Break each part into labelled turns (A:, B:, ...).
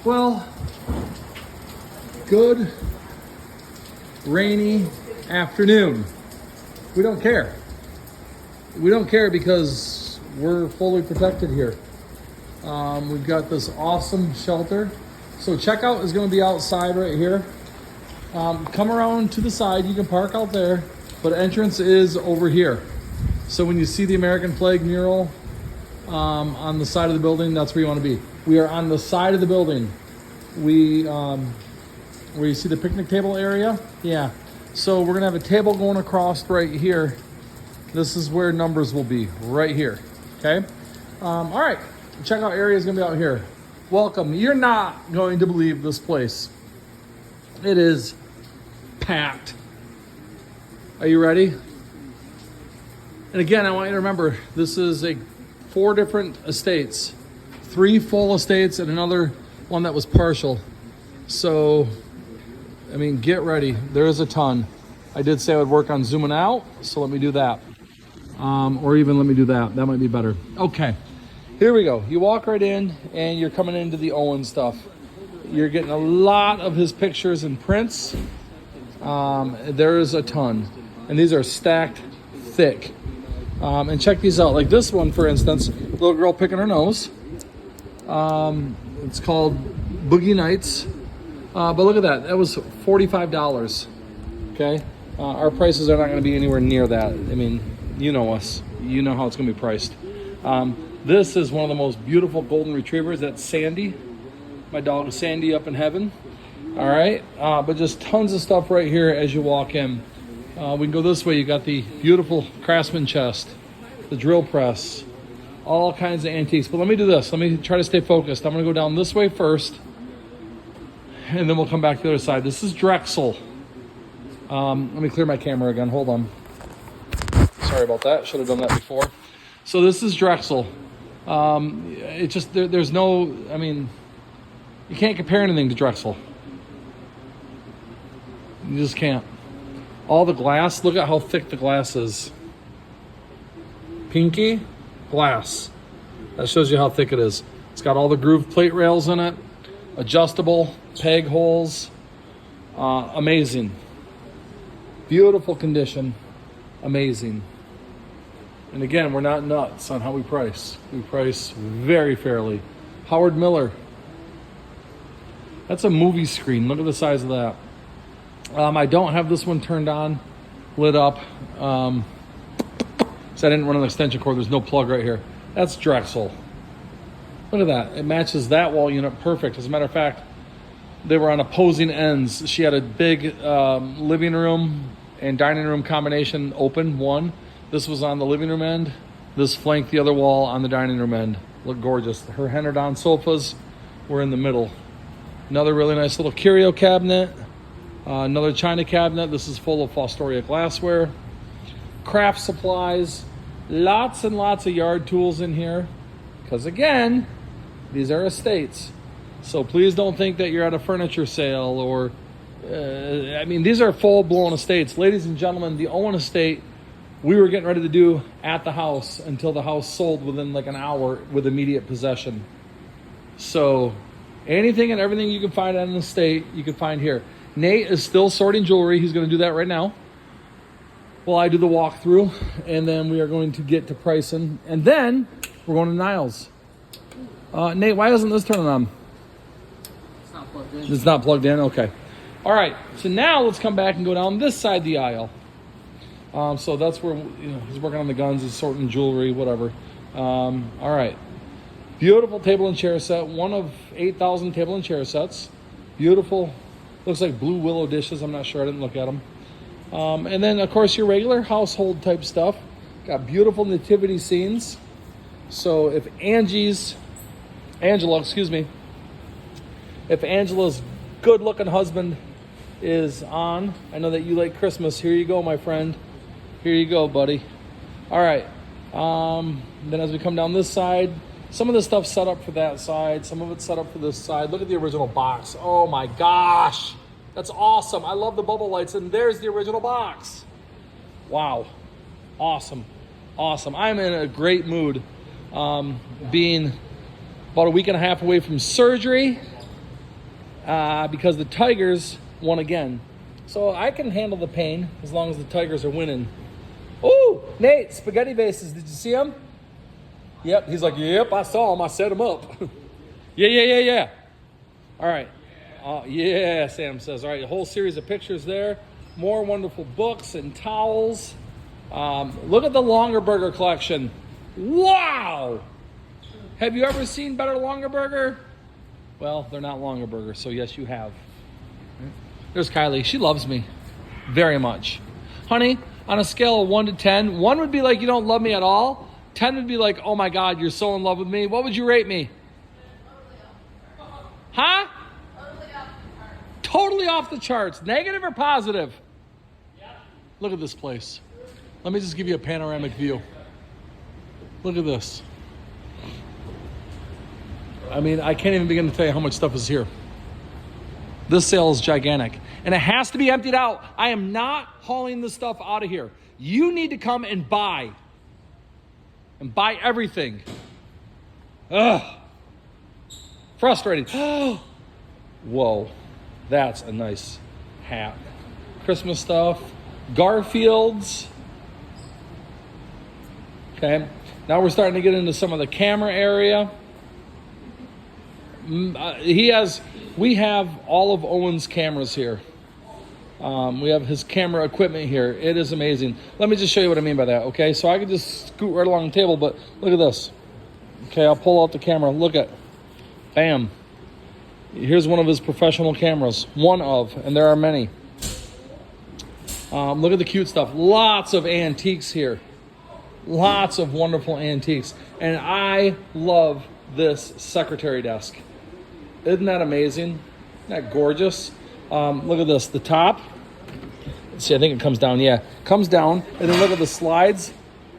A: Well, good rainy afternoon. We don't care. We don't care because we're fully protected here. We've got this awesome shelter. So checkout is going to be outside right here. Come around to the side. You can park out there, but entrance is over here. So when you see the American flag mural on the side of the building, that's where you want to be. We are on the side of the building. Where you see the picnic table area? Yeah. So we're gonna have a table going across right here. This is where numbers will be, right here, okay? All right, checkout area is gonna be out here. Welcome. You're not going to believe this place. It is packed. Are you ready? And again, I want you to remember, this is 4 different estates, 3 full estates and another one that was partial. So, I mean, get ready. There is a ton. I did say I would work on zooming out, so let me do that. Or even let me do that. That might be better. Okay, here we go. You walk right in and you're coming into the Owen stuff. You're getting a lot of his pictures and prints. There is a ton. And these are stacked thick. And check these out. Like this one, for instance, little girl picking her nose. It's called Boogie Nights. But look at that. That was $45. Okay? Our prices are not going to be anywhere near that. I mean, you know us. You know how it's going to be priced. This is one of the most beautiful golden retrievers. That's Sandy. My dog Sandy up in heaven. All right? But just tons of stuff right here as you walk in. We can go this way. You got the beautiful Craftsman chest, the drill press, all kinds of antiques. But let me do this. Let me try to stay focused. I'm going to go down this way first, and then we'll come back to the other side. This is Drexel. Let me clear my camera again. Hold on. Sorry about that. Should have done that before. So this is Drexel. It just, there's no, I mean, you can't compare anything to Drexel. You just can't. All the glass, look at how thick the glass is. Pinky glass. That shows you how thick it is. It's got all the groove plate rails in it, adjustable peg holes. Amazing. Beautiful condition. Amazing. And again, we're not nuts on how we price. We price very fairly. Howard Miller. That's a movie screen. Look at the size of that. I don't have this one turned on, lit up. So I didn't run an extension cord. There's no plug right here. That's Drexel. Look at that. It matches that wall unit perfect. As a matter of fact, they were on opposing ends. She had a big living room and dining room combination open, one. This was on the living room end. This flanked the other wall on the dining room end. Looked gorgeous. Her Henderdown sofas were in the middle. Another really nice little curio cabinet. Another china cabinet. This is full of Fostoria glassware. Craft supplies. Lots and lots of yard tools in here. Because again, these are estates. So please don't think that you're at a furniture sale or... I mean, these are full-blown estates. Ladies and gentlemen, the Owen estate, we were getting ready to do at the house until the house sold within like an hour with immediate possession. So anything and everything you can find on an estate, you can find here. Nate is still sorting jewelry. He's going to do that right now. Well, I do the walkthrough, and then we are going to get to pricing, and then we're going to Niles. Nate, why isn't this turning on?
B: It's not plugged in.
A: It's not plugged in? Okay. All right. So now let's come back and go down this side of the aisle. So that's where, he's working on the guns, he's sorting jewelry, whatever. All right. Beautiful table and chair set. One of 8,000 table and chair sets. Beautiful. Looks like blue willow dishes. I'm not sure. I didn't look at them. And then, of course, your regular household type stuff. Got beautiful nativity scenes. So if Angela's good-looking husband is on, I know that you like Christmas. Here you go, my friend. Here you go, buddy. All right. Then as we come down this side, some of the stuff's set up for that side. Some of it's set up for this side. Look at the original box. Oh, my gosh. That's awesome. I love the bubble lights. And there's the original box. Wow. Awesome. Awesome. I'm in a great mood. Being about a week and a half away from surgery. because the Tigers won again. So I can handle the pain as long as the Tigers are winning. Oh, Nate, spaghetti vases. Did you see them? Yep. He's like, yep, I saw them. I set them up. Yeah. All right. Yeah, Sam says. All right, a whole series of pictures there. More wonderful books and towels. Look at the Longerburger collection. Wow! Have you ever seen better Longerburger? Well, they're not Longerburger, so yes, you have. There's Kylie. She loves me very much. Honey, on a scale of 1 to 10, 1 would be like you don't love me at all. 10 would be like, oh my God, you're so in love with me. What would you rate me? Huh? Totally off the charts. Negative or positive? Look at this place. Let me just give you a panoramic view. Look at this. I mean, I can't even begin to tell you how much stuff is here. This sale is gigantic. And it has to be emptied out. I am not hauling this stuff out of here. You need to come and buy. And buy everything. Ugh. Frustrating. Whoa. That's a nice hat. Christmas stuff. Garfield's. Okay. Now we're starting to get into some of the camera area. We have all of Owen's cameras here. We have his camera equipment here. It is amazing. Let me just show you what I mean by that, okay? So I could just scoot right along the table, but look at this. Okay, I'll pull out the camera. Look at, bam. Here's one of his professional cameras. One of, and there are many. Look at the cute stuff. Lots of antiques here. Lots of wonderful antiques. And I love this secretary desk. Isn't that amazing? Isn't that gorgeous? Look at this. The top. Let's see, I think it comes down. Yeah, comes down. And then look at the slides.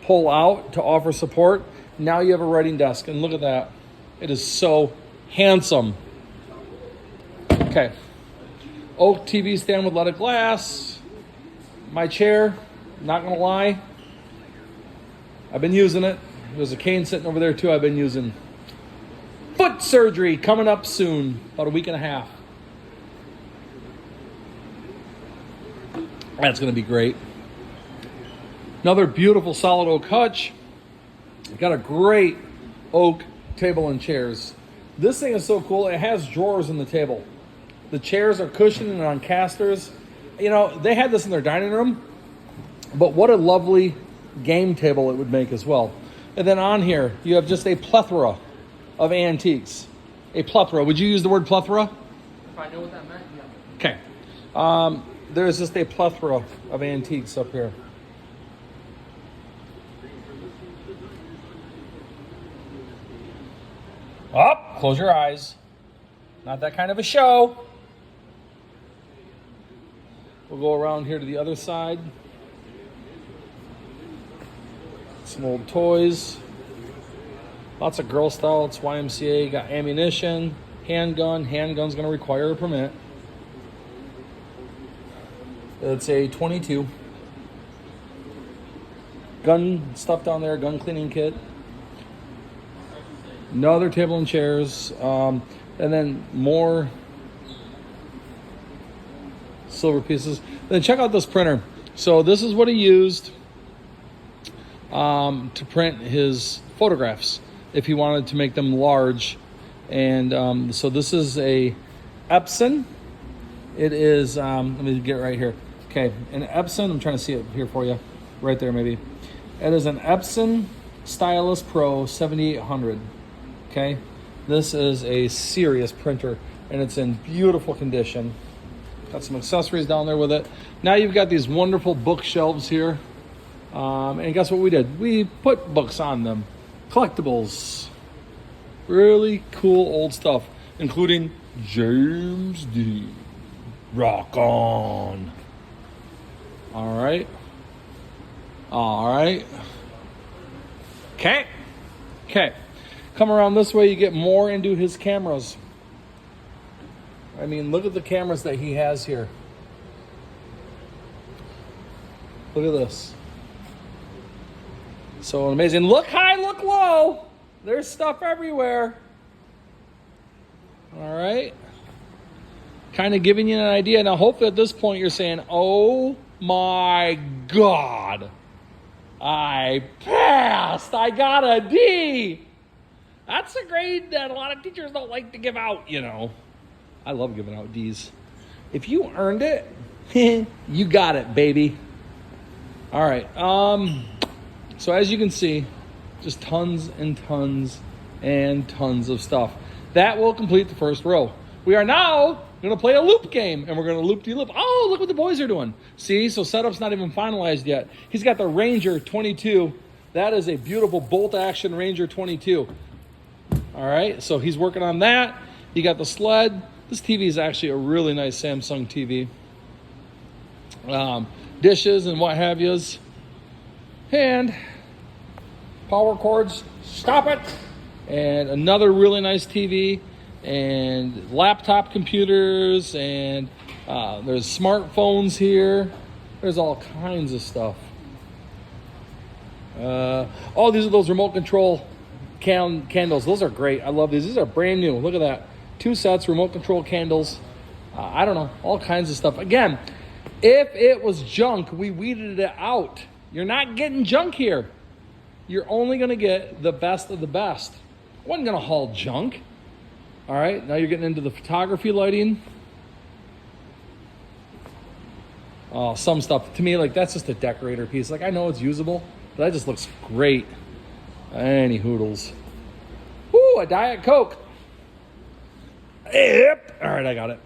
A: Pull out to offer support. Now you have a writing desk. And look at that. It is so handsome. Okay. Oak TV stand with leaded glass. My chair. Not going to lie. I've been using it. There's a cane sitting over there too I've been using. Foot surgery coming up soon. About a week and a half. That's going to be great. Another beautiful solid oak hutch. Got a great oak table and chairs. This thing is so cool. It has drawers in the table. The chairs are cushioned and on casters. You know, they had this in their dining room. But what a lovely game table it would make as well. And then on here, you have just a plethora of antiques. A plethora. Would you use the word plethora?
B: If I know what that meant, yeah.
A: Okay. There's just a plethora of antiques up here. Up, close your eyes. Not that kind of a show. We'll go around here to the other side. Some old toys. Lots of girl style. It's YMCA. Got ammunition, handgun. Handgun's going to require a permit. It's a 22. Gun stuff down there. Gun cleaning kit. Another table and chairs. And then more silver pieces. Then check out this printer. So this is what he used to print his photographs if he wanted to make them large. And so this is a Epson. It is, let me get right here. Okay, an Epson, I'm trying to see it here for you. Right there maybe. It is an Epson Stylus Pro 7800. Okay, this is a serious printer and it's in beautiful condition. Got some accessories down there with it. Now you've got these wonderful bookshelves here. And guess what we did? We put books on them. Collectibles. Really cool old stuff, including James Dean. Rock on. All right. Okay. Come around this way, you get more into his cameras. I mean, look at the cameras that he has here. Look at this. So amazing. Look high, look low. There's stuff everywhere. All right. kind of giving you an idea. Now, hopefully at this point you're saying, oh my God, I passed. I got a D. That's a grade that a lot of teachers don't like to give out, you know. I love giving out D's. If you earned it, you got it, baby. All right. So as you can see, just tons and tons and tons of stuff. That will complete the first row. We are now going to play a loop game, and we're going to loop-de-loop. Oh, look what the boys are doing. See, so setup's not even finalized yet. He's got the Ranger 22. That is a beautiful bolt-action Ranger 22. All right, so he's working on that. He got the sled. This TV is actually a really nice Samsung TV. Dishes and what have yous. And power cords, stop it. And another really nice TV. And laptop computers. And there's smartphones here. There's all kinds of stuff. Oh, these are those remote control candles. Those are great. I love these. These are brand new. Look at that. 2 sets, remote control candles. I don't know, all kinds of stuff. Again, if it was junk, we weeded it out. You're not getting junk here. You're only going to get the best of the best. I wasn't going to haul junk. All right, now you're getting into the photography lighting. Oh, some stuff. To me, like, that's just a decorator piece. Like, I know it's usable, but that just looks great. Any hoodles. Ooh, a Diet Coke. Yep. All right, I got it.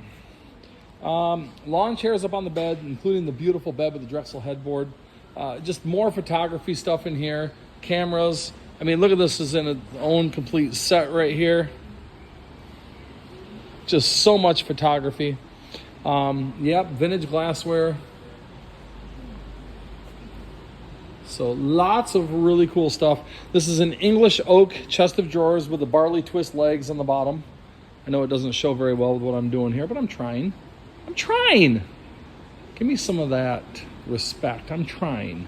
A: Lawn chairs up on the bed, including the beautiful bed with the Drexel headboard. Just more photography stuff in here. Cameras. I mean, look at this. Is in its own complete set right here. Just so much photography. Yep, vintage glassware. So lots of really cool stuff. This is an English oak chest of drawers with the barley twist legs on the bottom. I know it doesn't show very well with what I'm doing here, but I'm trying. I'm trying. Give me some of that respect. I'm trying.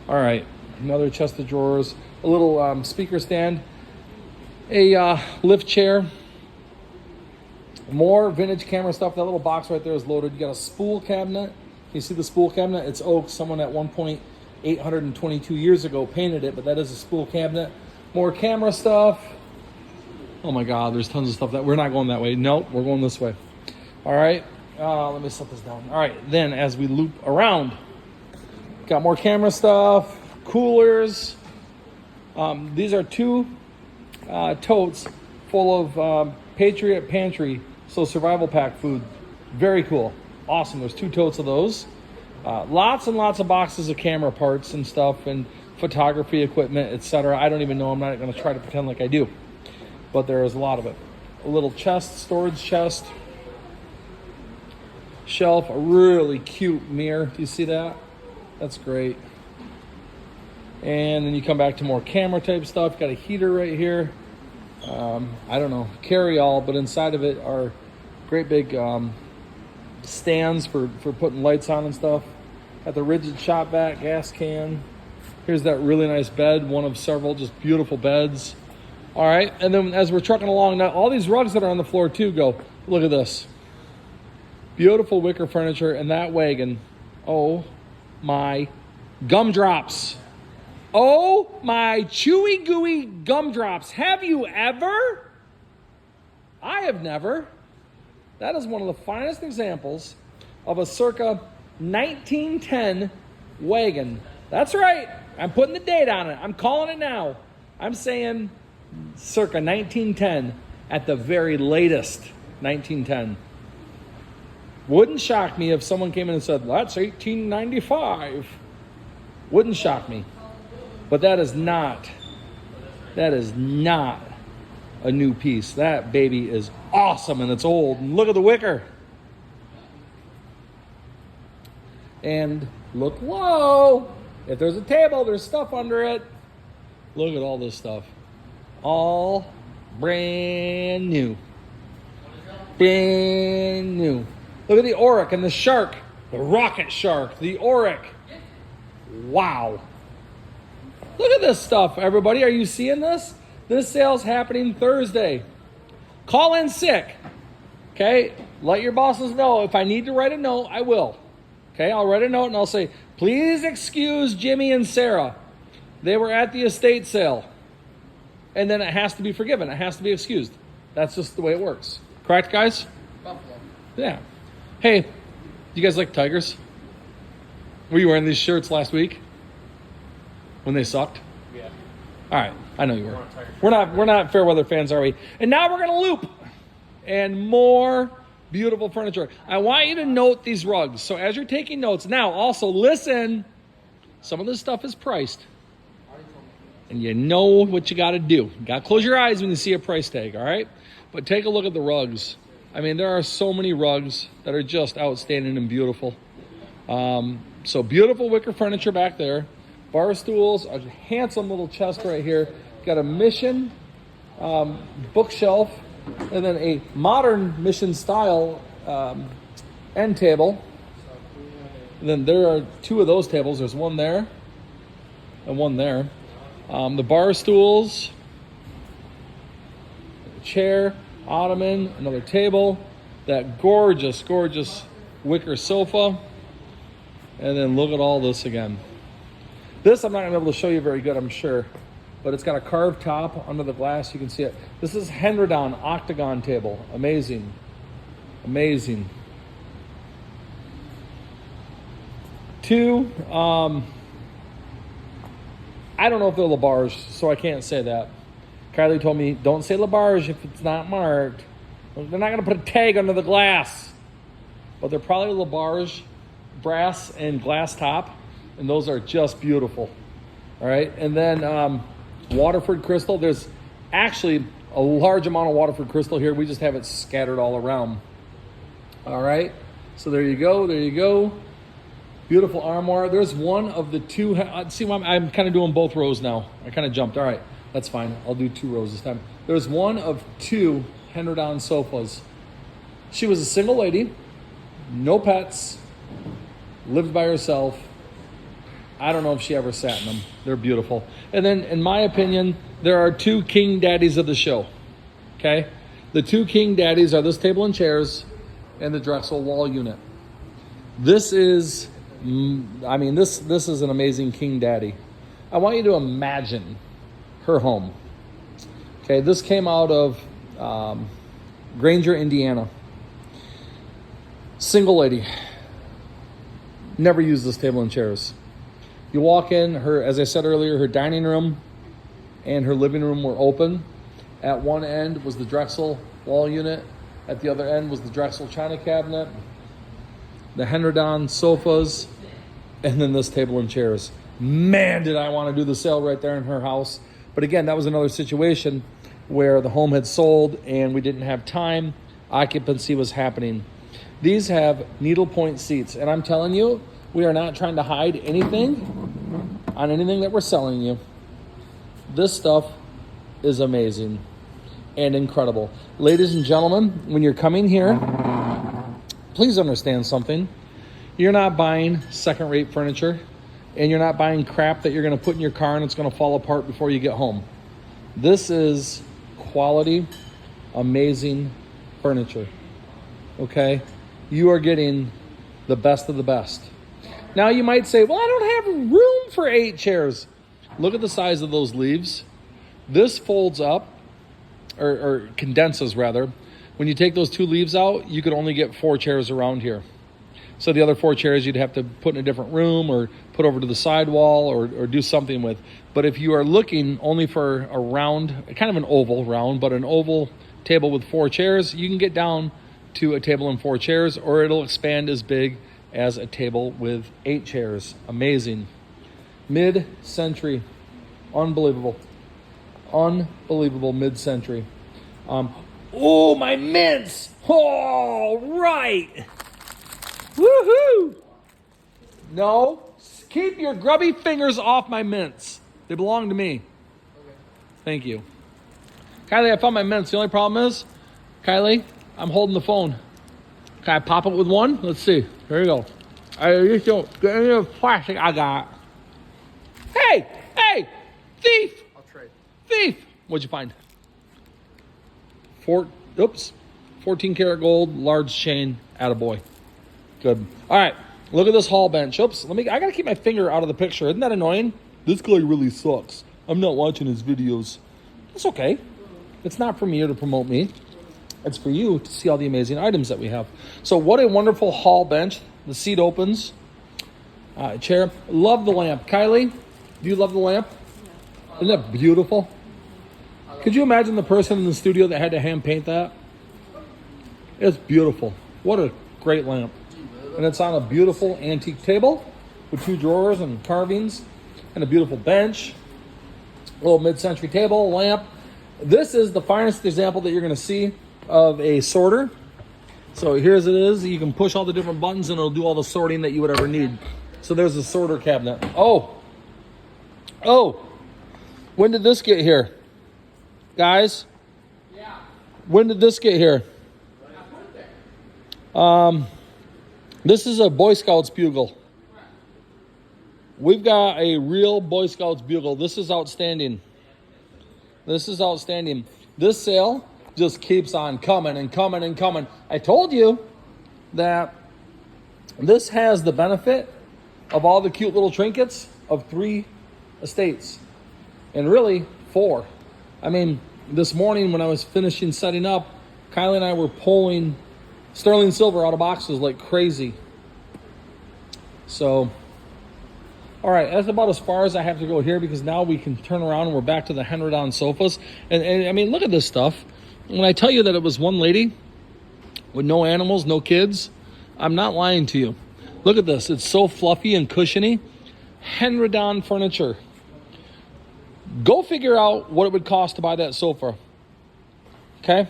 A: All right, another chest of drawers, a little speaker stand, a lift chair, more vintage camera stuff. That little box right there is loaded. You got a spool cabinet. You see the spool cabinet? It's oak. Someone at one point 822 years ago painted it, but that is a spool cabinet. More camera stuff. Oh my God, there's tons of stuff that we're not going that way. Nope, we're going this way. All right, let me set this down. All right, then as we loop around, got more camera stuff, coolers. These are 2 totes full of Patriot Pantry, so survival pack food. Very cool, awesome. There's 2 totes of those. Lots and lots of boxes of camera parts and stuff and photography equipment, etc. I don't even know. I'm not going to try to pretend like I do. But there is a lot of it. A little chest, storage chest. Shelf, a really cute mirror. Do you see that? That's great. And then you come back to more camera type stuff. Got a heater right here. I don't know, carry all, but inside of it are great big stands for putting lights on and stuff. Got the rigid shop vac, gas can. Here's that really nice bed, one of several just beautiful beds. All right, and then as we're trucking along, now all these rugs that are on the floor too go, look at this. Beautiful wicker furniture and that wagon. Oh my gumdrops. Oh my chewy gooey gumdrops. Have you ever? I have never. That is one of the finest examples of a circa 1910 wagon. That's right. I'm putting the date on it. I'm calling it now. I'm saying circa 1910 at the very latest 1910. Wouldn't shock me if someone came in and said, that's 1895. Wouldn't shock me. But that is not a new piece. That baby is awesome and it's old. And look at the wicker. And look low. If there's a table, there's stuff under it. Look at all this stuff. All brand new. Brand new. Look at the Auric and the shark. The rocket shark. The Auric. Wow. Look at this stuff, everybody. Are you seeing this? This sale's happening Thursday. Call in sick. Okay? let your bosses know. If I need to write a note, I will. Okay, I'll write a note and I'll say, please excuse Jimmy and Sarah. They were at the estate sale. And then it has to be forgiven. It has to be excused. That's just the way it works. Correct, guys?
B: Buffalo.
A: Yeah. Hey, do you guys like Tigers? Were you wearing these shirts last week when they sucked?
B: Yeah.
A: All right, I know you were. We're not fair weather fans, are we? And now we're gonna loop and more beautiful furniture. I want you to note these rugs. So as you're taking notes, now also listen. Some of this stuff is priced, and you know what you got to do. You got to close your eyes when you see a price tag. All right, but take a look at the rugs. I mean, there are so many rugs that are just outstanding and beautiful. So beautiful wicker furniture back there. Bar stools, a handsome little chest right here. Got a Mission bookshelf, and then a modern Mission style end table. And then there are two of those tables. There's one there and one there. The bar stools, chair, ottoman, another table, that gorgeous, gorgeous wicker sofa. And then look at all this again. This I'm not going to be able to show you very good, I'm sure. But it's got a carved top under the glass. You can see it. This is Henredon octagon table. Amazing. Amazing. Two, I don't know if they're LaBarge, so I can't say that. Kylie told me, don't say LaBarge if it's not marked. They're not going to put a tag under the glass. But they're probably LaBarge brass and glass top, and those are just beautiful. All right, and then Waterford crystal. There's actually a large amount of Waterford crystal here. We just have it scattered all around. All right, so there you go. There you go. Beautiful armoire. There's one of the two. See, I'm kind of doing both rows now. I kind of jumped. All right, that's fine. I'll do 2 rows this time. There's one of 2 Henredon sofas. She was a single lady, no pets, lived by herself. I don't know if she ever sat in them. They're beautiful. And then, in my opinion, there are 2 king daddies of the show. Okay? The 2 king daddies are this table and chairs and the Drexel wall unit. This is, this is an amazing king daddy. I want you to imagine her home. Okay, this came out of Granger, Indiana. Single lady. Never used this table and chairs. You walk in, as I said earlier, her dining room and her living room were open. At one end was the Drexel wall unit. At the other end was the Drexel china cabinet, the Henredon sofas, and then this table and chairs. Man, did I want to do the sale right there in her house. But again, that was another situation where the home had sold and we didn't have time. Occupancy was happening. These have needlepoint seats, and I'm telling you, we are not trying to hide anything on anything that we're selling you. This stuff is amazing and incredible. Ladies and gentlemen, when you're coming here, please understand something. You're not buying second-rate furniture, and you're not buying crap that you're going to put in your car and it's going to fall apart before you get home. This is quality, amazing furniture. Okay? You are getting the best of the best. Now you might say, well, I don't have room for 8 chairs. Look at the size of those leaves. This folds up, or condenses rather. When you take those 2 leaves out, you could only get 4 chairs around here. So the other 4 chairs you'd have to put in a different room or put over to the sidewall or do something with. But if you are looking only for a round, kind of an oval round, but an oval table with 4 chairs, you can get down to a table and 4 chairs, or it'll expand as big as a table with 8 chairs. Amazing. Mid-century. Unbelievable. Unbelievable mid-century. Oh, my mints! All right! Woohoo! No, keep your grubby fingers off my mints. They belong to me.
B: Okay.
A: Thank you. Kylie, I found my mints. The only problem is, Kylie, I'm holding the phone. Can I pop it with one? Let's see. There you go. I just don't get any of the plastic I got. Hey! Thief!
B: I'll trade.
A: Thief! What'd you find? 14 karat gold, large chain, attaboy. Good. All right, look at this hall bench. Oops, I gotta keep my finger out of the picture. Isn't that annoying? This guy really sucks. I'm not watching his videos. It's okay. It's not for me or to promote me. It's for you to see all the amazing items that we have. So what a wonderful hall bench. The seat opens. Chair. Love the lamp. Kylie, do you love the lamp? Isn't that beautiful? Could you imagine the person in the studio that had to hand paint that? It's beautiful. What a great lamp. And it's on a beautiful antique table with 2 drawers and carvings and a beautiful bench. A little mid-century table, lamp. This is the finest example that you're going to see of a sorter. So here's it is. You can push all the different buttons and it'll do all the sorting that you would ever need. So there's a sorter cabinet. Oh, when did this get here? Guys?
B: Yeah.
A: When did this get here?
B: I put it there.
A: This is a Boy Scouts bugle. We've got a real Boy Scouts bugle. This is outstanding. This is outstanding. This sale just keeps on coming and coming and coming. I told you that this has the benefit of all the cute little trinkets of 3 estates. And really, 4. I mean, this morning when I was finishing setting up, Kylie and I were pulling sterling silver out of boxes like crazy. So, all right, that's about as far as I have to go here because now we can turn around and we're back to the Henry sofas. And I mean, look at this stuff. When I tell you that it was one lady with no animals, no kids, I'm not lying to you. Look at this. It's so fluffy and cushiony. Henry furniture. Go figure out what it would cost to buy that sofa. Okay?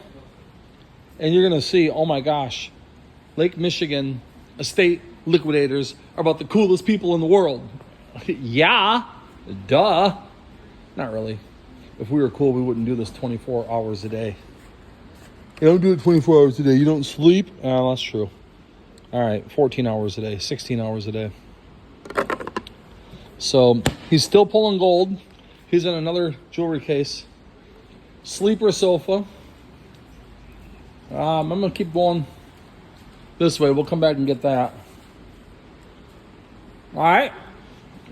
A: And you're going to see, oh my gosh, Lake Michigan estate liquidators are about the coolest people in the world. Yeah, duh. Not really. If we were cool, we wouldn't do this 24 hours a day. You don't do it 24 hours a day. You don't sleep? That's true. All right, 14 hours a day, 16 hours a day. So he's still pulling gold. He's in another jewelry case. Sleeper sofa. I'm going to keep going this way. We'll come back and get that. All right,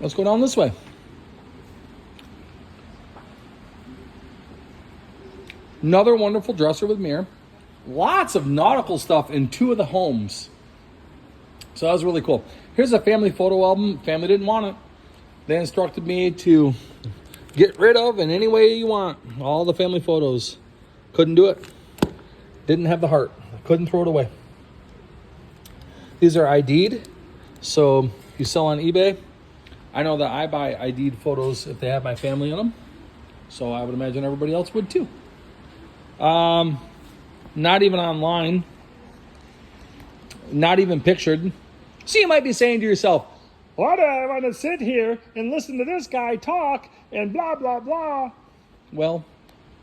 A: let's go down this way. Another wonderful dresser with mirror. Lots of nautical stuff in 2 of the homes. So that was really cool. Here's a family photo album. Family didn't want it. They instructed me to get rid of in any way you want. All the family photos. Couldn't do it. Didn't have the heart. Couldn't throw it away. These are ID'd. So if you sell on eBay, I know that I buy ID'd photos if they have my family in them. So I would imagine everybody else would too. Not even online. Not even pictured. So you might be saying to yourself, why do I want to sit here and listen to this guy talk and blah, blah, blah? Well,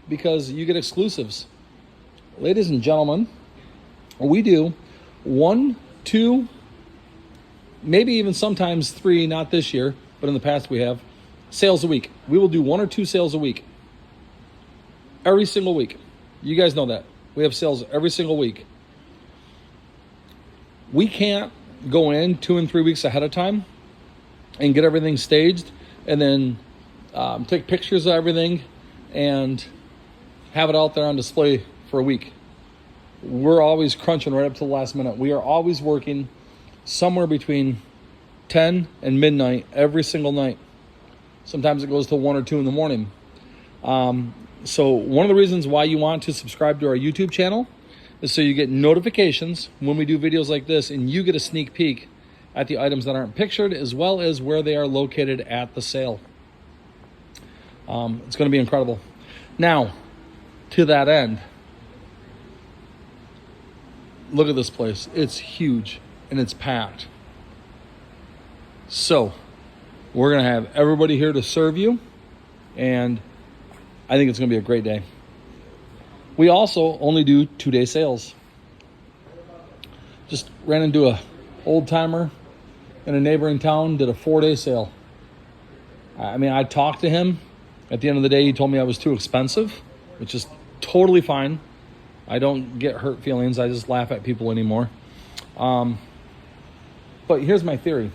A: because you get exclusives. Ladies and gentlemen, we do 1, 2, maybe even sometimes 3, not this year, but in the past we have, sales a week. We will do 1 or 2 sales a week. Every single week. You guys know that. We have sales every single week. We can't go in 2 and 3 weeks ahead of time and get everything staged and then take pictures of everything and have it out there on display for a week. We're always crunching right up to the last minute. We are always working somewhere between 10 and midnight every single night. Sometimes it goes till 1 or 2 in the morning. So one of the reasons why you want to subscribe to our YouTube channel is so you get notifications when we do videos like this and you get a sneak peek at the items that aren't pictured as well as where they are located at the sale. It's going to be incredible. Now, to that end, look at this place. It's huge and it's packed. So we're going to have everybody here to serve you, and I think it's going to be a great day. We also only do 2-day sales. Just ran into a old timer in a neighboring town, did a 4-day sale. I mean, I talked to him. At the end of the day, he told me I was too expensive, which is totally fine. I don't get hurt feelings. I just laugh at people anymore. But here's my theory.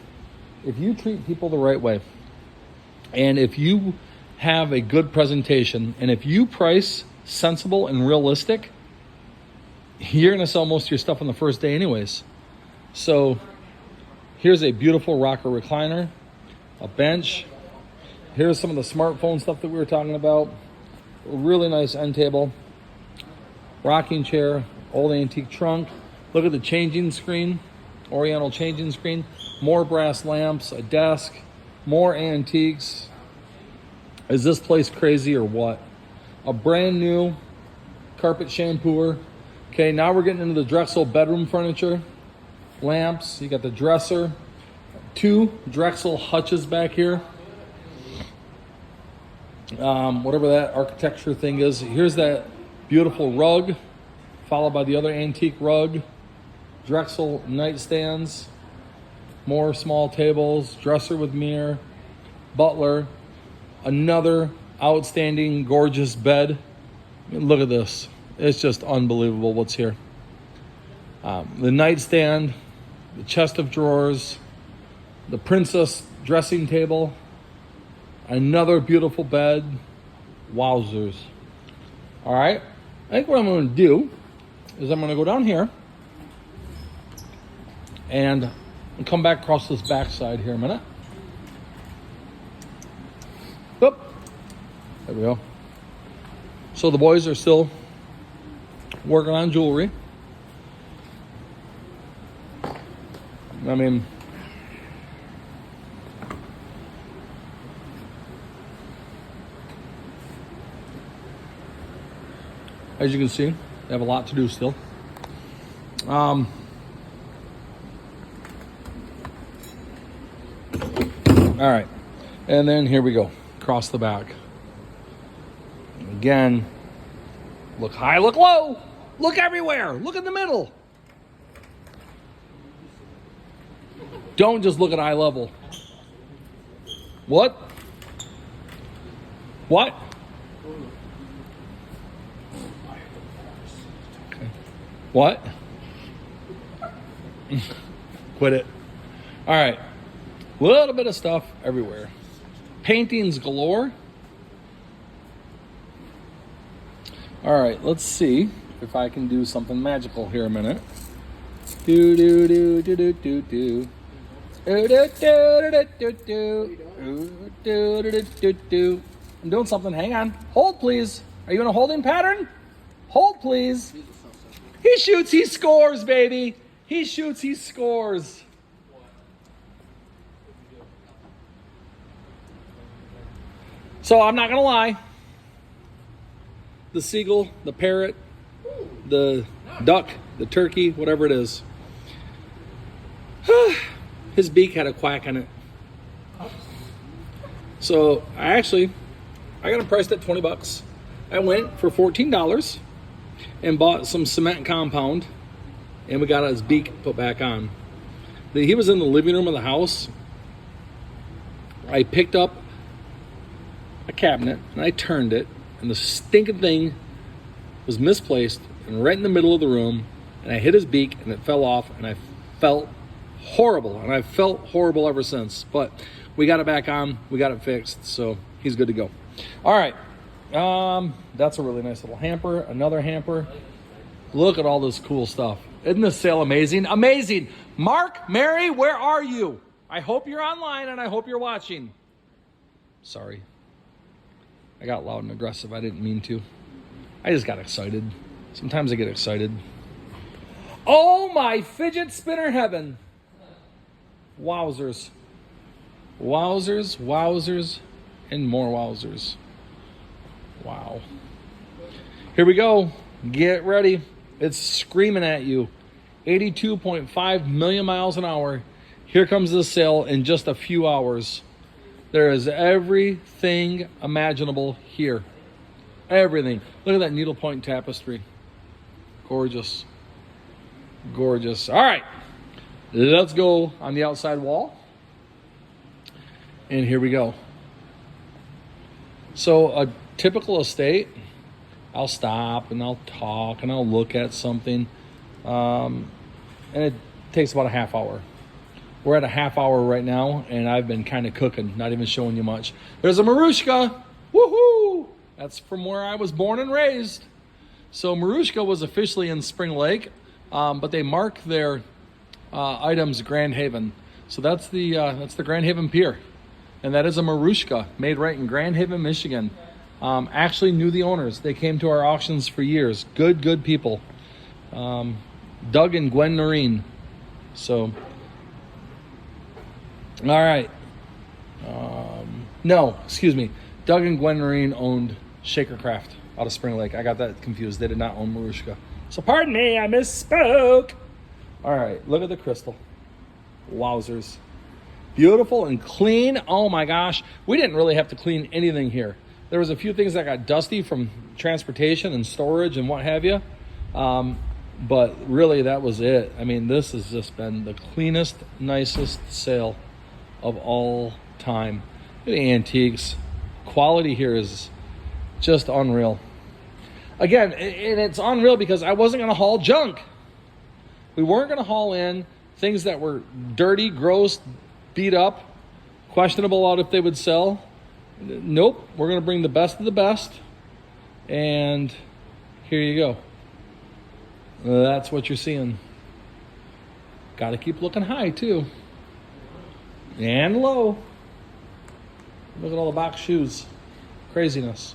A: If you treat people the right way, and if you have a good presentation, and if you price sensible and realistic, you're going to sell most of your stuff on the first day anyways. So here's a beautiful rocker recliner, a bench. Here's some of the smartphone stuff that we were talking about. A really nice end table, rocking chair, old antique trunk. Look at the changing screen, Oriental changing screen. More brass lamps, a desk, more antiques. Is this place crazy or what? A brand new carpet shampooer. Okay, now we're getting into the Drexel bedroom furniture. Lamps, you got the dresser. 2 Drexel hutches back here. Whatever that architecture thing is. Here's that beautiful rug, followed by the other antique rug. Drexel nightstands. More small tables. Dresser with mirror. Butler. Another outstanding, gorgeous bed. I mean, look at this. It's just unbelievable what's here. The nightstand, the chest of drawers, the princess dressing table, another beautiful bed. Wowzers. All right. I think what I'm going to do is I'm going to go down here and come back across this backside here a minute. Oop. There we go. So the boys are still working on jewelry. I mean, as you can see, they have a lot to do still. All right, and then here we go, across the back. Again, look high, look low, look everywhere, look in the middle. Don't just look at eye level. What? What? Okay. What? Quit it. All right. A little bit of stuff everywhere. Paintings galore. All right, let's see if I can do something magical here a minute. Do do do do do do do. I'm doing something. Hang on. Hold, please. Are you in a holding pattern? Hold, please. He shoots, he scores, baby. He shoots, he scores. So I'm not going to lie. The seagull, the parrot, the duck, the turkey, whatever it is. His beak had a quack on it. So I got him priced at $20. I went for $14 and bought some cement compound, and we got his beak put back on. He was in the living room of the house. I picked up a cabinet and I turned it, and the stinking thing was misplaced and right in the middle of the room, and I hit his beak and it fell off, and I felt horrible, and I've felt horrible ever since. But we got it back on, we got it fixed, so he's good to go. All right, that's a really nice little hamper. Another hamper. Look at all this cool stuff. Isn't this sale amazing? Amazing. Mark, Mary, where are you? I hope you're online and I hope you're watching. Sorry, I got loud and aggressive. I didn't mean to. I just got excited. Sometimes I get excited. Oh my fidget spinner heaven. Wowzers. Wowzers, wowzers, and more wowzers. Wow. Here we go. Get ready. It's screaming at you. 82.5 million miles an hour. Here comes the sale in just a few hours. There is everything imaginable here. Everything. Look at that needlepoint tapestry. Gorgeous. Gorgeous. All right. Let's go on the outside wall. And here we go. So a typical estate, I'll stop and I'll talk and I'll look at something. And it takes about a half hour. We're at a half hour right now, and I've been kind of cooking, not even showing you much. There's a Marushka. Woohoo! That's from where I was born and raised. So Marushka was officially in Spring Lake, but they mark their items Grand Haven. So that's the Grand Haven Pier. And that is a Marushka made right in Grand Haven, Michigan. Actually knew the owners. They came to our auctions for years. Good people. Doug and Gwen Noreen. So, all right. No, excuse me. Doug and Gwen Noreen owned Shakercraft out of Spring Lake. I got that confused. They did not own Marushka. So pardon me, I misspoke. All right, look at the crystal. Wowzers. Beautiful and clean. Oh my gosh. We didn't really have to clean anything here. There was a few things that got dusty from transportation and storage and what have you. But really that was it. I mean, this has just been the cleanest, nicest sale of all time. The antiques. Quality here is just unreal. Again, and it's unreal because I wasn't going to haul junk. We weren't going to haul in things that were dirty, gross, beat up, questionable out if they would sell. Nope, we're going to bring the best of the best. And here you go. That's what you're seeing. Got to keep looking high too. And low. Look at all the box shoes. Craziness.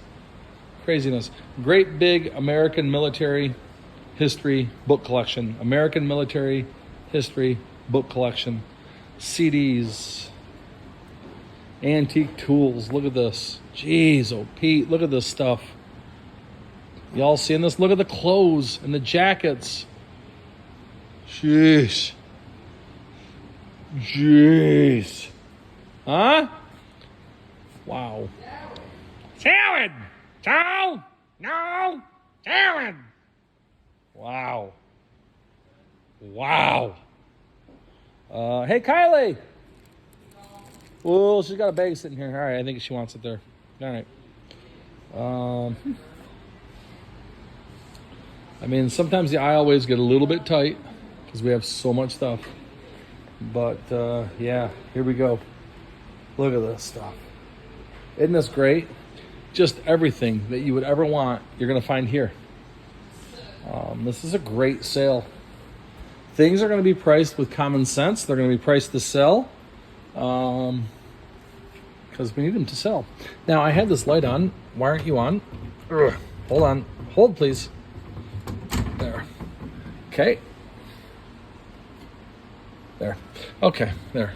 A: Great big American military history book collection. American military history book collection. CDs. Antique tools. Look at this. Jeez, oh Pete, look at this stuff. Y'all seeing this? Look at the clothes and the jackets. Jeez. Huh? Wow. Salad! No! Salad! Wow. Hey, Kylie! Well, she's got a bag sitting here. All right, I think she wants it there. All right. I mean, sometimes the aisleways get a little bit tight because we have so much stuff. But, yeah, here we go. Look at this stuff. Isn't this great? Just everything that you would ever want, you're going to find here. This is a great sale. Things are going to be priced with common sense. They're going to be priced to sell. Because we need them to sell. Now, I had this light on. Why aren't you on? Ugh. Hold on. Hold, please. There. Okay. There. Okay, there.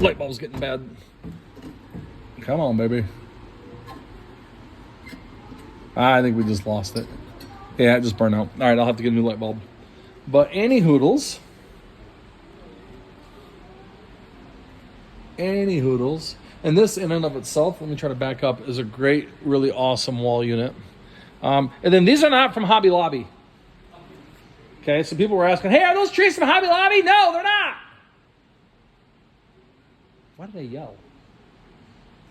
A: Light bulb's getting bad. Come on, baby. I think we just lost it. Yeah, it just burned out. All right, I'll have to get a new light bulb. But any hoodles. And this in and of itself, let me try to back up, is a great, really awesome wall unit. And then these are not from Hobby Lobby. Okay, so people were asking, hey, are those trees from Hobby Lobby? No, they're not. Why do they yell?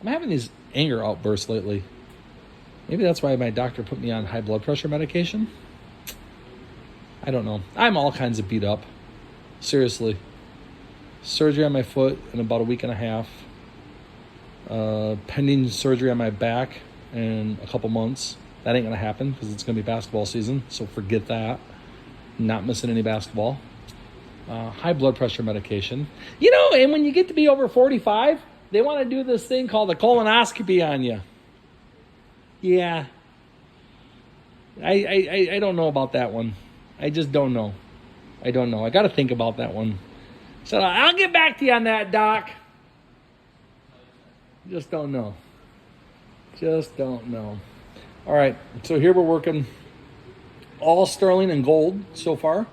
A: I'm having these anger outbursts lately. Maybe that's why my doctor put me on high blood pressure medication. I don't know. I'm all kinds of beat up. Seriously. Surgery on my foot in about a week and a half. Pending surgery on my back in a couple months. That ain't going to happen because it's going to be basketball season. So forget that. Not missing any basketball. High blood pressure medication. You know, and when you get to be over 45, they want to do this thing called a colonoscopy on you. Yeah. I don't know about that one. I just don't know. I got to think about that one. So I'll get back to you on that, Doc. Just don't know. All right, so here we're working all sterling and gold so far.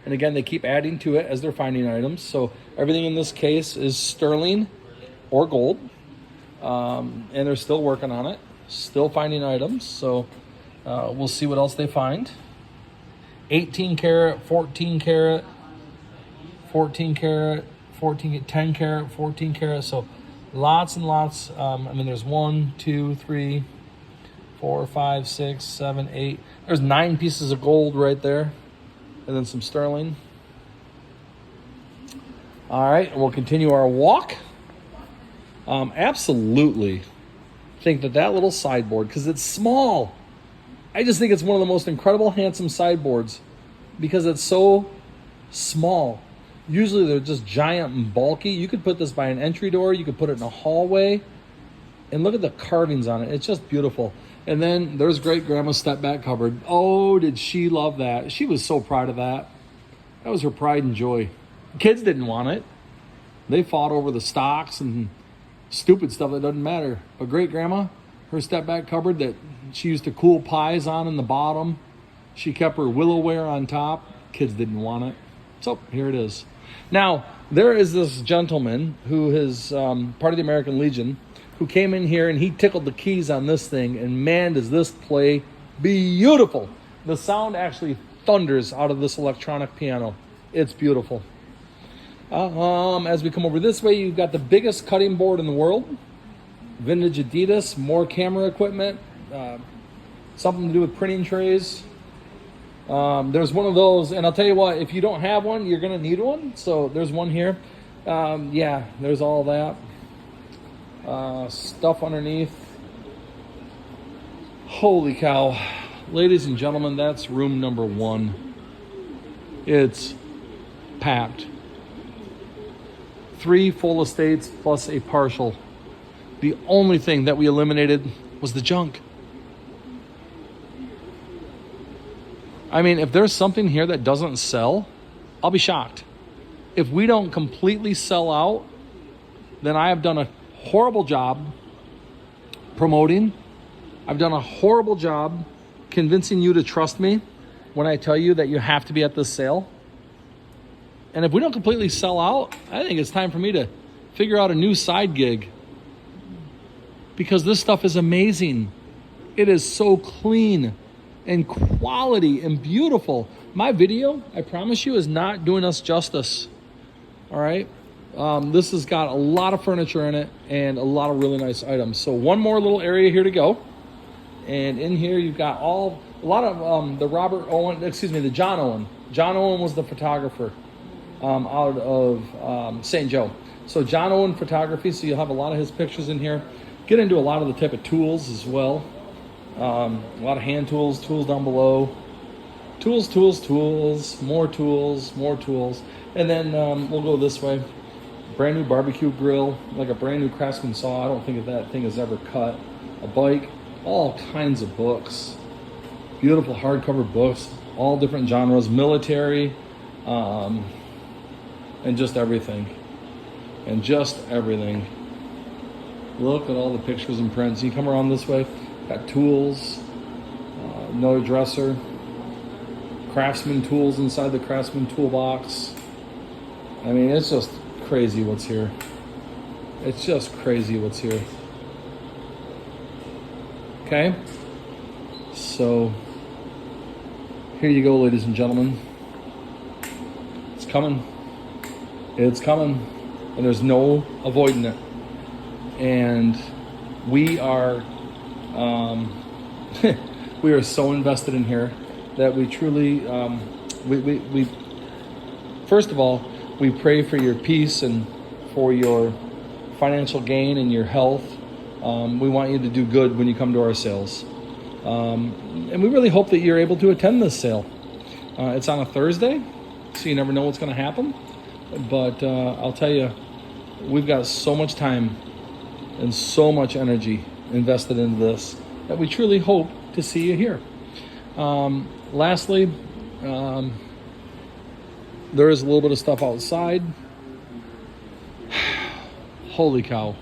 A: And again, they keep adding to it as they're finding items. So everything in this case is sterling or gold. And they're still working on it, still finding items. So we'll see what else they find. 18 karat, 14 karat, 14 karat, 10 karat, 14 karat. So lots and lots. I mean, there's 1, 2, 3, 4, 5, 6, 7, 8. There's 9 pieces of gold right there. And then some sterling. All right, we'll continue our walk. Absolutely think that little sideboard, because it's small. I just think it's one of the most incredible, handsome sideboards because it's so small. Usually they're just giant and bulky. You could put this by an entry door. You could put it in a hallway. And look at the carvings on it. It's just beautiful. And then there's great-grandma's step-back cupboard. Oh, did she love that. She was so proud of that. That was her pride and joy. Kids didn't want it. They fought over the stocks and stupid stuff that doesn't matter. But great-grandma, her step-back cupboard that she used to cool pies on in the bottom, she kept her Willowware on top. Kids didn't want it. So here it is. Now, there is this gentleman who is part of the American Legion who came in here and he tickled the keys on this thing, and man, does this play beautiful. The sound actually thunders out of this electronic piano. It's beautiful. As we come over this way, you've got the biggest cutting board in the world. Vintage Adidas, more camera equipment, something to do with printing trays. There's one of those, and I'll tell you what, if you don't have one, you're going to need one. So there's one here. Yeah, there's all that. Stuff underneath. Holy cow. Ladies and gentlemen, that's room number 1. It's packed. 3 full estates plus a partial. The only thing that we eliminated was the junk. I mean, if there's something here that doesn't sell, I'll be shocked. If we don't completely sell out, then I have done a horrible job promoting. I've done a horrible job convincing you to trust me when I tell you that you have to be at this sale. And if we don't completely sell out, I think it's time for me to figure out a new side gig, because this stuff is amazing. It is so clean and quality and beautiful. My video, I promise you, is not doing us justice. All right. This has got a lot of furniture in it and a lot of really nice items. So one more little area here to go. And in here you've got a lot of the John Owen. John Owen was the photographer out of St. Joe. So John Owen photography, so you'll have a lot of his pictures in here. Get into a lot of the type of tools as well. A lot of hand tools down below. Tools, more tools. And then we'll go this way. Brand new barbecue grill, like a brand new Craftsman saw. I don't think that thing is ever cut. A bike, all kinds of books. Beautiful hardcover books, all different genres, military, and just everything. Look at all the pictures and prints. You come around this way, got tools, another dresser, Craftsman tools inside the Craftsman toolbox. I mean, it's just crazy what's here. Okay? So, here you go, ladies and gentlemen. It's coming. And there's no avoiding it. And we are we are so invested in here that we truly we first of all, we pray for your peace and for your financial gain and your health. We want you to do good when you come to our sales. And we really hope that you're able to attend this sale. It's on a Thursday, so you never know what's going to happen. But I'll tell you, we've got so much time and so much energy invested into this that we truly hope to see you here. Lastly, there is a little bit of stuff outside. Holy cow.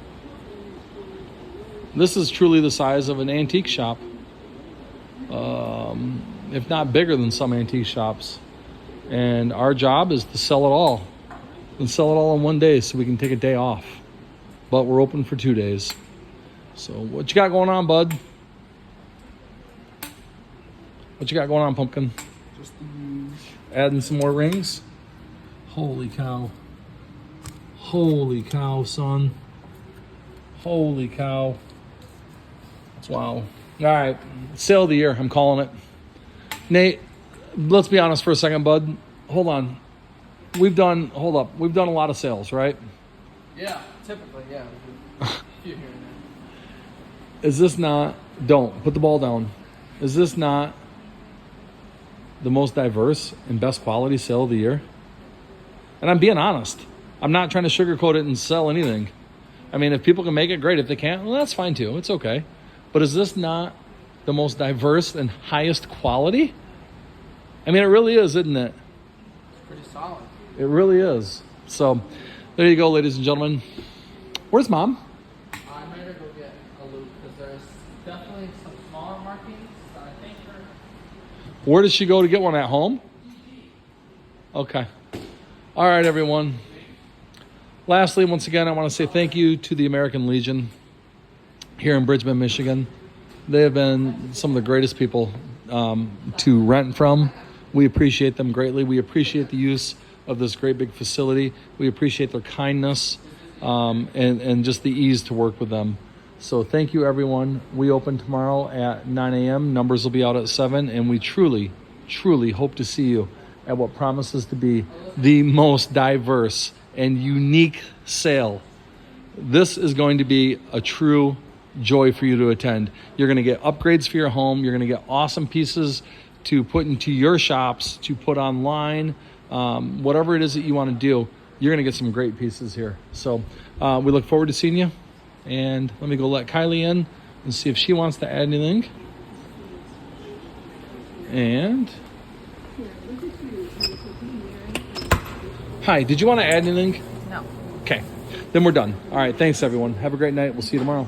A: This is truly the size of an antique shop. If not bigger than some antique shops. And our job is to sell it all. And sell it all in one day so we can take a day off. But we're open for 2 days. So what you got going on, bud? What you got going on, Pumpkin?
B: Just the huge.
A: Adding some more rings? Holy cow. Holy cow, son. Holy cow. Wow. All right, sale of the year. I'm calling it. Nate, let's be honest for a second, bud. Hold on. Hold up. We've done a lot of sales, right?
B: Yeah, typically, yeah. A few here and
A: Is this not, don't, put the ball down. Is this not the most diverse and best quality sale of the year? And I'm being honest. I'm not trying to sugarcoat it and sell anything. I mean, if people can make it, great. If they can't, well, that's fine too. It's okay. But is this not the most diverse and highest quality? I mean, it really is, isn't it?
B: It's pretty solid.
A: It really is. So there you go, ladies and gentlemen. Where's Mom?
B: I might go get a loop because there's definitely some smaller markings that I think are.
A: Where does she go to get one? At home? Okay. All right, everyone. Lastly, once again, I want to say thank you to the American Legion here in Bridgman, Michigan. They have been some of the greatest people to rent from. We appreciate them greatly. We appreciate the use of this great big facility. We appreciate their kindness and just the ease to work with them. So thank you, everyone. We open tomorrow at 9 a.m. Numbers will be out at 7, and we truly, truly hope to see you at what promises to be the most diverse and unique sale. This is going to be a true joy for you to attend. You're going to get upgrades for your home. You're going to get awesome pieces to put into your shops, to put online, whatever it is that you want to do. You're going to get some great pieces here. So we look forward to seeing you. And let me go let Kylie in and see if she wants to add anything. And hi, did you want to add anything?
B: No.
A: Okay, then we're done. All right, thanks everyone. Have a great night. We'll see you tomorrow.